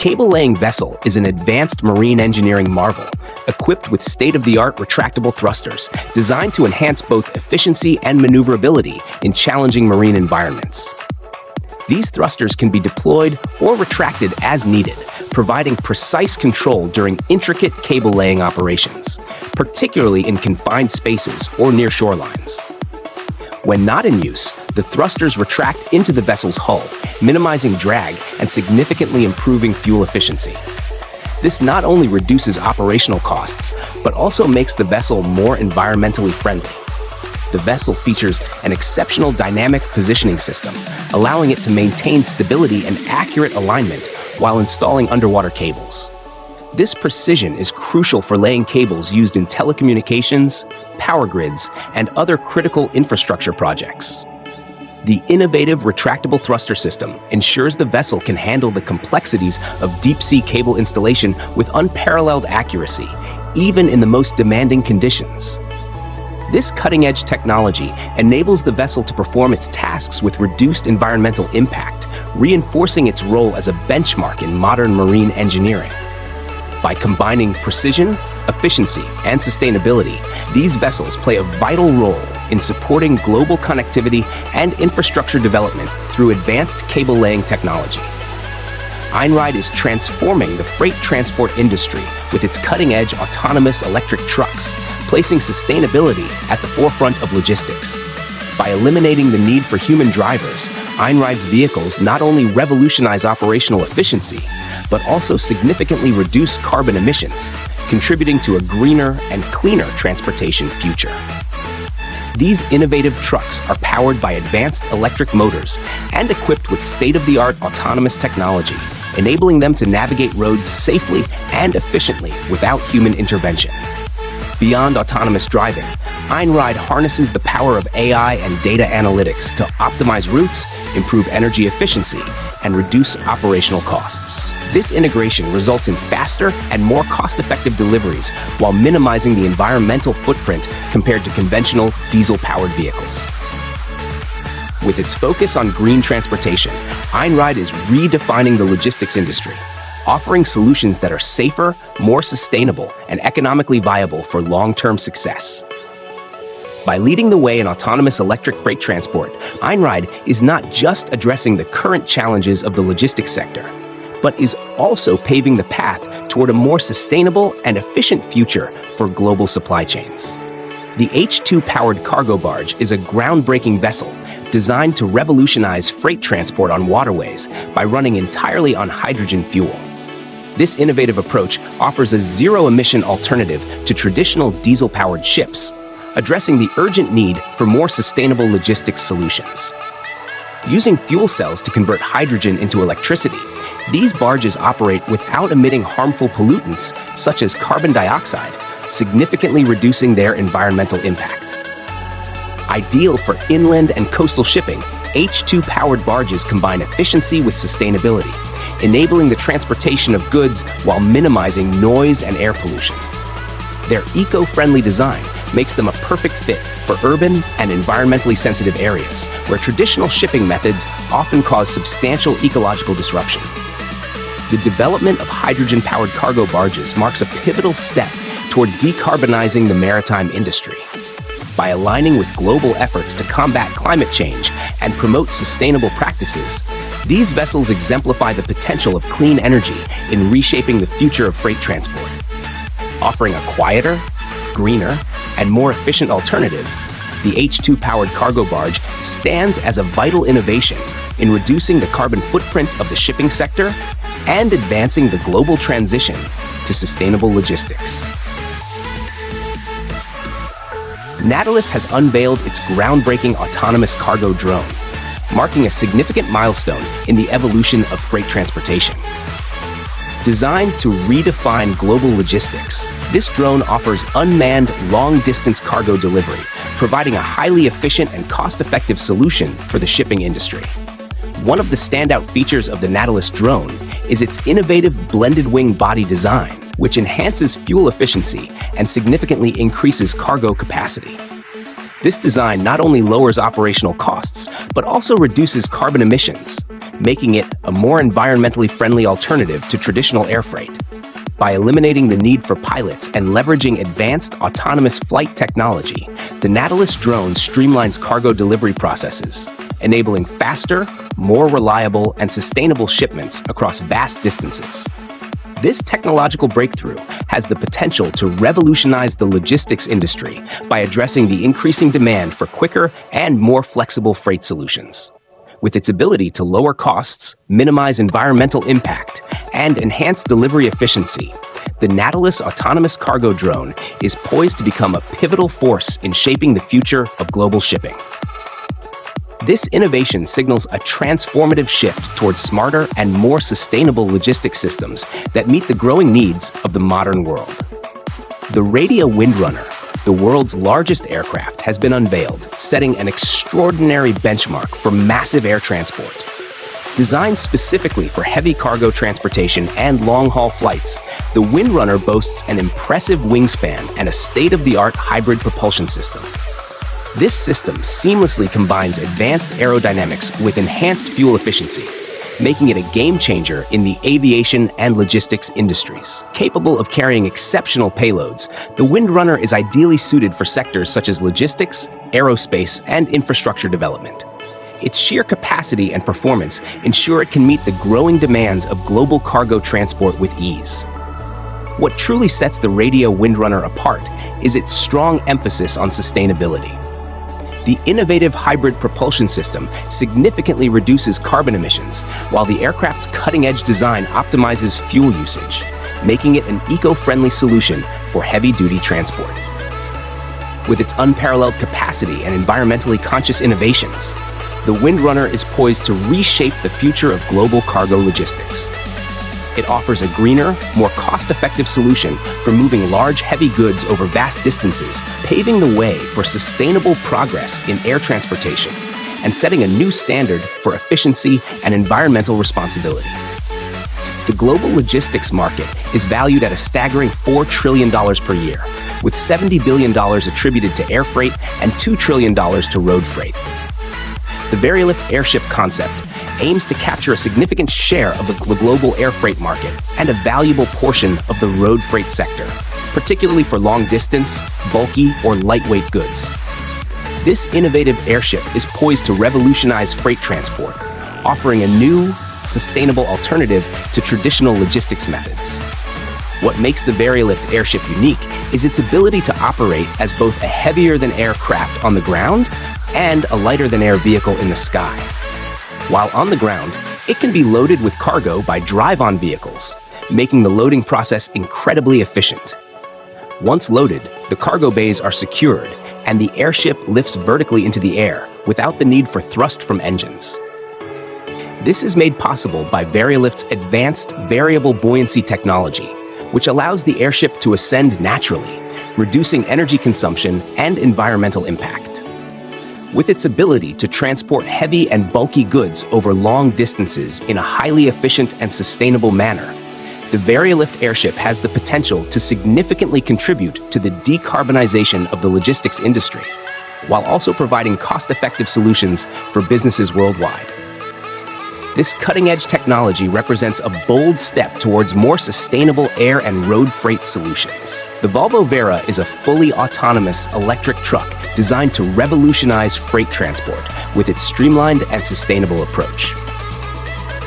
cable-laying vessel is an advanced marine engineering marvel, equipped with state-of-the-art retractable thrusters designed to enhance both efficiency and maneuverability in challenging marine environments. These thrusters can be deployed or retracted as needed, providing precise control during intricate cable-laying operations, particularly in confined spaces or near shorelines. When not in use, the thrusters retract into the vessel's hull, minimizing drag and significantly improving fuel efficiency. This not only reduces operational costs, but also makes the vessel more environmentally friendly. The vessel features an exceptional dynamic positioning system, allowing it to maintain stability and accurate alignment while installing underwater cables. This precision is crucial for laying cables used in telecommunications, power grids, and other critical infrastructure projects. The innovative retractable thruster system ensures the vessel can handle the complexities of deep-sea cable installation with unparalleled accuracy, even in the most demanding conditions. This cutting-edge technology enables the vessel to perform its tasks with reduced environmental impact, reinforcing its role as a benchmark in modern marine engineering. By combining precision, efficiency, and sustainability, these vessels play a vital role in supporting global connectivity and infrastructure development through advanced cable-laying technology. Einride is transforming the freight transport industry with its cutting-edge autonomous electric trucks, placing sustainability at the forefront of logistics. By eliminating the need for human drivers, Einride's vehicles not only revolutionize operational efficiency, but also significantly reduce carbon emissions, contributing to a greener and cleaner transportation future. These innovative trucks are powered by advanced electric motors and equipped with state-of-the-art autonomous technology, enabling them to navigate roads safely and efficiently without human intervention. Beyond autonomous driving, Einride harnesses the power of AI and data analytics to optimize routes, improve energy efficiency, and reduce operational costs. This integration results in faster and more cost-effective deliveries while minimizing the environmental footprint compared to conventional diesel-powered vehicles. With its focus on green transportation, Einride is redefining the logistics industry, offering solutions that are safer, more sustainable, and economically viable for long-term success. By leading the way in autonomous electric freight transport, Einride is not just addressing the current challenges of the logistics sector, but is also paving the path toward a more sustainable and efficient future for global supply chains. The H2-powered cargo barge is a groundbreaking vessel designed to revolutionize freight transport on waterways by running entirely on hydrogen fuel. This innovative approach offers a zero-emission alternative to traditional diesel-powered ships, addressing the urgent need for more sustainable logistics solutions. Using fuel cells to convert hydrogen into electricity, these barges operate without emitting harmful pollutants such as carbon dioxide, significantly reducing their environmental impact. Ideal for inland and coastal shipping, H2-powered barges combine efficiency with sustainability, enabling the transportation of goods while minimizing noise and air pollution. Their eco-friendly design makes them a perfect fit for urban and environmentally sensitive areas, where traditional shipping methods often cause substantial ecological disruption. The development of hydrogen-powered cargo barges marks a pivotal step toward decarbonizing the maritime industry. By aligning with global efforts to combat climate change and promote sustainable practices, these vessels exemplify the potential of clean energy in reshaping the future of freight transport. Offering a quieter, greener, and more efficient alternative, the H2-powered cargo barge stands as a vital innovation in reducing the carbon footprint of the shipping sector and advancing the global transition to sustainable logistics. Nautilus has unveiled its groundbreaking autonomous cargo drone, marking a significant milestone in the evolution of freight transportation. Designed to redefine global logistics, this drone offers unmanned long-distance cargo delivery, providing a highly efficient and cost-effective solution for the shipping industry. One of the standout features of the Nautilus drone is its innovative blended-wing body design, which enhances fuel efficiency and significantly increases cargo capacity. This design not only lowers operational costs, but also reduces carbon emissions, making it a more environmentally friendly alternative to traditional air freight. By eliminating the need for pilots and leveraging advanced autonomous flight technology, the Nautilus drone streamlines cargo delivery processes, enabling faster, more reliable, and sustainable shipments across vast distances. This technological breakthrough has the potential to revolutionize the logistics industry by addressing the increasing demand for quicker and more flexible freight solutions. With its ability to lower costs, minimize environmental impact, and enhance delivery efficiency, the Nautilus autonomous cargo drone is poised to become a pivotal force in shaping the future of global shipping. This innovation signals a transformative shift towards smarter and more sustainable logistics systems that meet the growing needs of the modern world. The Radial Windrunner, the world's largest aircraft, has been unveiled, setting an extraordinary benchmark for massive air transport. Designed specifically for heavy cargo transportation and long-haul flights, the Windrunner boasts an impressive wingspan and a state-of-the-art hybrid propulsion system. This system seamlessly combines advanced aerodynamics with enhanced fuel efficiency, making it a game-changer in the aviation and logistics industries. Capable of carrying exceptional payloads, the Windrunner is ideally suited for sectors such as logistics, aerospace, and infrastructure development. Its sheer capacity and performance ensure it can meet the growing demands of global cargo transport with ease. What truly sets the Radial Windrunner apart is its strong emphasis on sustainability. The innovative hybrid propulsion system significantly reduces carbon emissions, while the aircraft's cutting-edge design optimizes fuel usage, making it an eco-friendly solution for heavy-duty transport. With its unparalleled capacity and environmentally conscious innovations, the Windrunner is poised to reshape the future of global cargo logistics. It offers a greener, more cost-effective solution for moving large, heavy goods over vast distances, paving the way for sustainable progress in air transportation and setting a new standard for efficiency and environmental responsibility. The global logistics market is valued at a staggering $4 trillion per year, with $70 billion attributed to air freight and $2 trillion to road freight. The VTOL airship concept aims to capture a significant share of the global air freight market and a valuable portion of the road freight sector, particularly for long-distance, bulky, or lightweight goods. This innovative airship is poised to revolutionize freight transport, offering a new, sustainable alternative to traditional logistics methods. What makes the VTOL airship unique is its ability to operate as both a heavier-than-air craft on the ground and a lighter-than-air vehicle in the sky. While on the ground, it can be loaded with cargo by drive-on vehicles, making the loading process incredibly efficient. Once loaded, the cargo bays are secured, and the airship lifts vertically into the air without the need for thrust from engines. This is made possible by VTOL's advanced variable buoyancy technology, which allows the airship to ascend naturally, reducing energy consumption and environmental impact. With its ability to transport heavy and bulky goods over long distances in a highly efficient and sustainable manner, the VTOL airship has the potential to significantly contribute to the decarbonization of the logistics industry, while also providing cost-effective solutions for businesses worldwide. This cutting-edge technology represents a bold step towards more sustainable air and road freight solutions. The Volvo Vera is a fully autonomous electric truck designed to revolutionize freight transport with its streamlined and sustainable approach.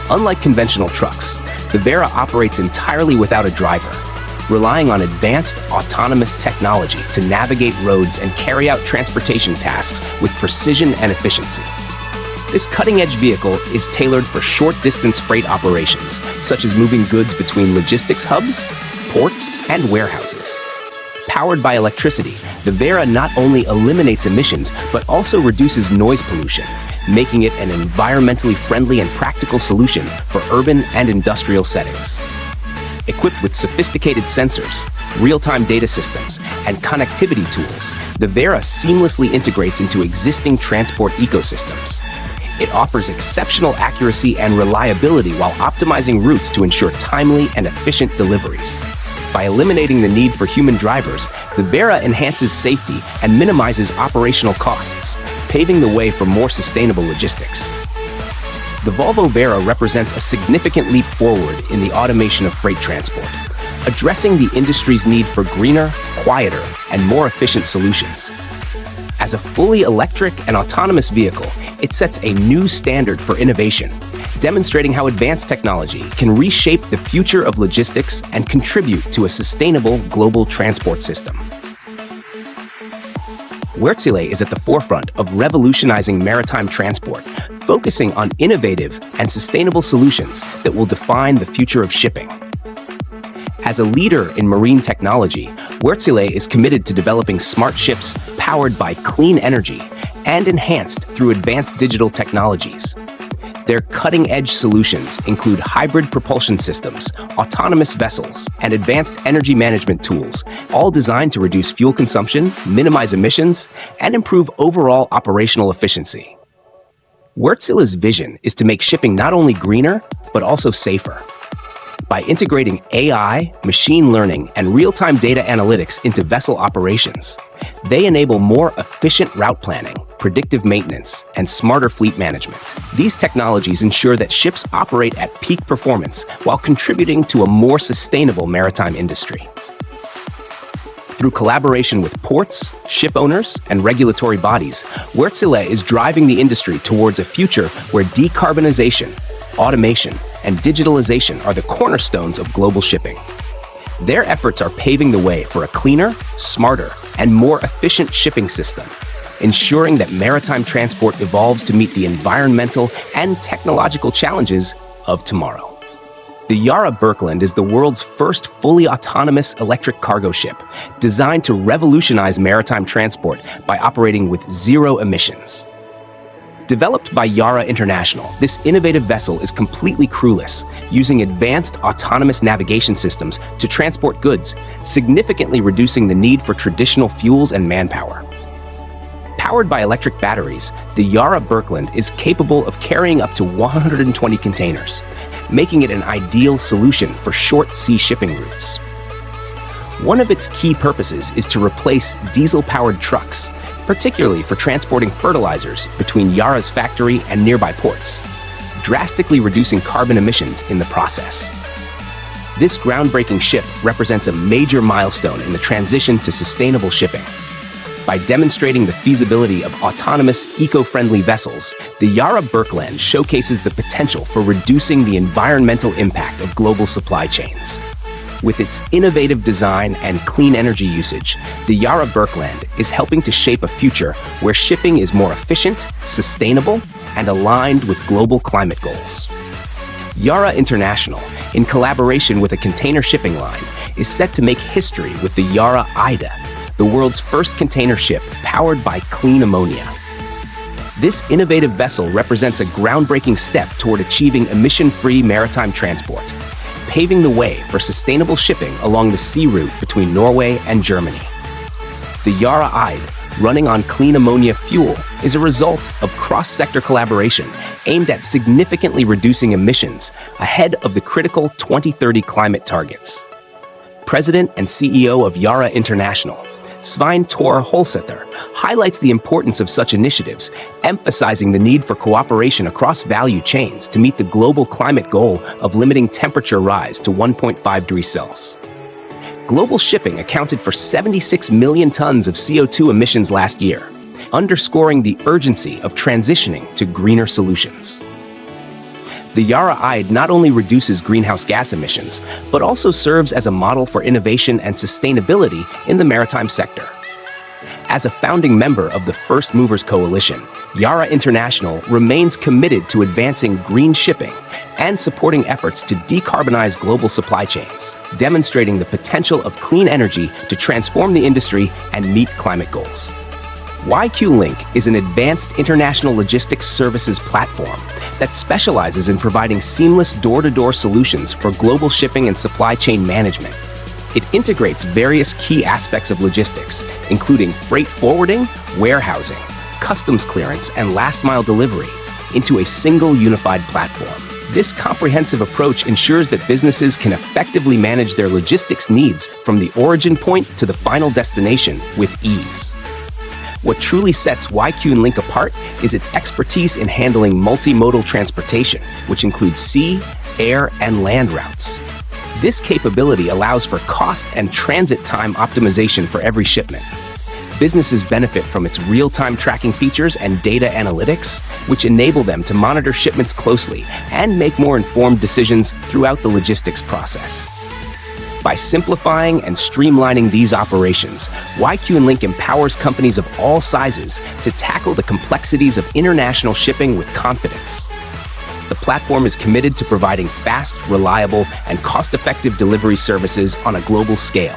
Unlike conventional trucks, the Vera operates entirely without a driver, relying on advanced autonomous technology to navigate roads and carry out transportation tasks with precision and efficiency. This cutting-edge vehicle is tailored for short-distance freight operations, such as moving goods between logistics hubs, ports, and warehouses. Powered by electricity, the Vera not only eliminates emissions, but also reduces noise pollution, making it an environmentally friendly and practical solution for urban and industrial settings. Equipped with sophisticated sensors, real-time data systems, and connectivity tools, the Vera seamlessly integrates into existing transport ecosystems. It offers exceptional accuracy and reliability while optimizing routes to ensure timely and efficient deliveries. By eliminating the need for human drivers, the Vera enhances safety and minimizes operational costs, paving the way for more sustainable logistics. The Volvo Vera represents a significant leap forward in the automation of freight transport, addressing the industry's need for greener, quieter, and more efficient solutions. As a fully electric and autonomous vehicle, it sets a new standard for innovation, demonstrating how advanced technology can reshape the future of logistics and contribute to a sustainable global transport system. Wärtsilä is at the forefront of revolutionizing maritime transport, focusing on innovative and sustainable solutions that will define the future of shipping. As a leader in marine technology, Wärtsilä is committed to developing smart ships powered by clean energy and enhanced through advanced digital technologies. Their cutting-edge solutions include hybrid propulsion systems, autonomous vessels, and advanced energy management tools, all designed to reduce fuel consumption, minimize emissions, and improve overall operational efficiency. Wärtsilä's vision is to make shipping not only greener, but also safer. By integrating AI, machine learning, and real-time data analytics into vessel operations, they enable more efficient route planning, predictive maintenance, and smarter fleet management. These technologies ensure that ships operate at peak performance while contributing to a more sustainable maritime industry. Through collaboration with ports, ship owners, and regulatory bodies, Wärtsilä is driving the industry towards a future where decarbonization, automation, and digitalization are the cornerstones of global shipping. Their efforts are paving the way for a cleaner, smarter, and more efficient shipping system, ensuring that maritime transport evolves to meet the environmental and technological challenges of tomorrow. The Yara Birkeland is the world's first fully autonomous electric cargo ship, designed to revolutionize maritime transport by operating with zero emissions. Developed by Yara International, this innovative vessel is completely crewless, using advanced autonomous navigation systems to transport goods, significantly reducing the need for traditional fuels and manpower. Powered by electric batteries, the Yara Birkeland is capable of carrying up to 120 containers, making it an ideal solution for short sea shipping routes. One of its key purposes is to replace diesel-powered trucks, particularly for transporting fertilizers between Yara's factory and nearby ports, drastically reducing carbon emissions in the process. This groundbreaking ship represents a major milestone in the transition to sustainable shipping. By demonstrating the feasibility of autonomous, eco-friendly vessels, the Yara Birkeland showcases the potential for reducing the environmental impact of global supply chains. With its innovative design and clean energy usage, the Yara Birkeland is helping to shape a future where shipping is more efficient, sustainable, and aligned with global climate goals. Yara International, in collaboration with a container shipping line, is set to make history with the Yara Ida, the world's first container ship powered by clean ammonia. This innovative vessel represents a groundbreaking step toward achieving emission-free maritime transport, paving the way for sustainable shipping along the sea route between Norway and Germany. The Yara Ide, running on clean ammonia fuel, is a result of cross-sector collaboration aimed at significantly reducing emissions ahead of the critical 2030 climate targets. President and CEO of Yara International, Svein Tore Holsether, highlights the importance of such initiatives, emphasizing the need for cooperation across value chains to meet the global climate goal of limiting temperature rise to 1.5 degrees Celsius. Global shipping accounted for 76 million tons of CO2 emissions last year, underscoring the urgency of transitioning to greener solutions. The Yara Ide not only reduces greenhouse gas emissions, but also serves as a model for innovation and sustainability in the maritime sector. As a founding member of the First Movers Coalition, Yara International remains committed to advancing green shipping and supporting efforts to decarbonize global supply chains, demonstrating the potential of clean energy to transform the industry and meet climate goals. YQ Link is an advanced international logistics services platform that specializes in providing seamless door-to-door solutions for global shipping and supply chain management. It integrates various key aspects of logistics, including freight forwarding, warehousing, customs clearance, and last-mile delivery, into a single unified platform. This comprehensive approach ensures that businesses can effectively manage their logistics needs from the origin point to the final destination with ease. What truly sets YQ-Link apart is its expertise in handling multimodal transportation, which includes sea, air, and land routes. This capability allows for cost and transit time optimization for every shipment. Businesses benefit from its real-time tracking features and data analytics, which enable them to monitor shipments closely and make more informed decisions throughout the logistics process. By simplifying and streamlining these operations, YQ-Link empowers companies of all sizes to tackle the complexities of international shipping with confidence. The platform is committed to providing fast, reliable, and cost-effective delivery services on a global scale.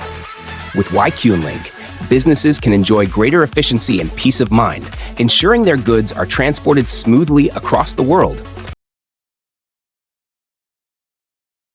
With YQ-Link, businesses can enjoy greater efficiency and peace of mind, ensuring their goods are transported smoothly across the world.